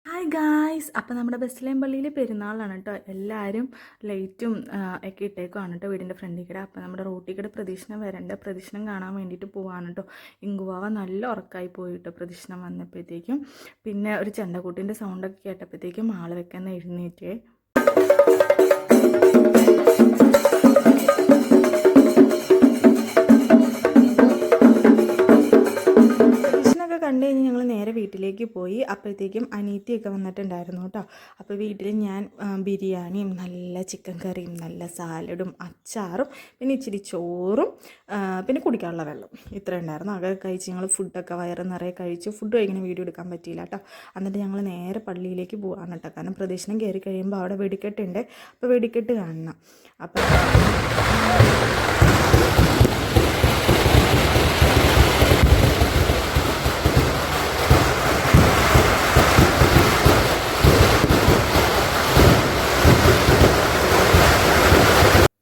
Hi guys, അപ്പോൾ നമ്മുടെ ബെസ്ലേം പള്ളിയിൽ പെരുന്നാളാണ് കേട്ടോ. എല്ലാവരും ലൈറ്റും ഒക്കെ ഇട്ടേക്കുവാണ് കേട്ടോ വീടിൻ്റെ ഫ്രണ്ടിൽ കൂടെ. അപ്പോൾ നമ്മുടെ റോട്ടിൽ കൂടെ പ്രദക്ഷിണം വരേണ്ട പ്രദക്ഷിണം കാണാൻ വേണ്ടിയിട്ട് പോവാണ് കേട്ടോ. ഇങ്കുവാവ നല്ല ഉറക്കമായി പോയിട്ട് പ്രദക്ഷിണം വന്നപ്പോഴത്തേക്കും. പിന്നെ ഒരു ചെണ്ടക്കൂട്ടിൻ്റെ സൗണ്ടൊക്കെ കേട്ടപ്പോഴത്തേക്കും ആൾ വെക്കാൻ എഴുന്നേറ്റേ. കണ്ടു കഴിഞ്ഞ് ഞങ്ങൾ നേരെ വീട്ടിലേക്ക് പോയി. അപ്പോഴത്തേക്കും അനീത്തിയൊക്കെ വന്നിട്ടുണ്ടായിരുന്നു കേട്ടോ. അപ്പോൾ വീട്ടിൽ ഞാൻ ബിരിയാണിയും നല്ല ചിക്കൻ കറിയും നല്ല സാലഡും അച്ചാറും പിന്നെ ഇച്ചിരി ചോറും പിന്നെ കുടിക്കാനുള്ള വെള്ളം ഇത്ര ഉണ്ടായിരുന്നു. അതൊക്കെ കഴിച്ച് ഞങ്ങൾ ഫുഡൊക്കെ വയറ് നിറയെ കഴിച്ചു. ഫുഡ് കഴിക്കുന്ന വീഡിയോ എടുക്കാൻ പറ്റിയില്ല കേട്ടോ. എന്നിട്ട് ഞങ്ങൾ നേരെ പള്ളിയിലേക്ക് പോകാണ് കേട്ടോ. കാരണം പ്രദക്ഷിണം കയറി കഴിയുമ്പോൾ അവിടെ വെടിക്കെട്ടുണ്ട്. അപ്പോൾ വെടിക്കെട്ട് കാണണം. അപ്പോൾ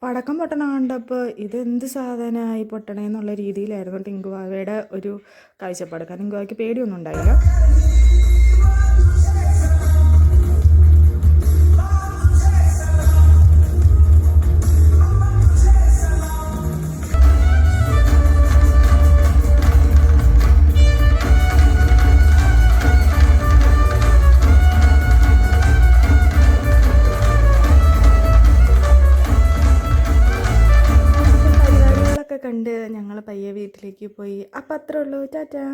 പടക്കം പൊട്ടണ കണ്ടപ്പോൾ ഇതെന്ത് സാധനമായി പൊട്ടണേന്നുള്ള രീതിയിലായിരുന്നു ടിങ്കുവാവയുടെ ഒരു കാഴ്ചപ്പാട്. കാരണം ടിങ്കുവാവയ്ക്ക് പേടിയൊന്നും ഉണ്ടായില്ല. കണ്ട് ഞങ്ങൾ പയ്യെ വീട്ടിലേക്ക് പോയി. അപ്പം അത്രേ ഉള്ളൂ. ടാറ്റാ.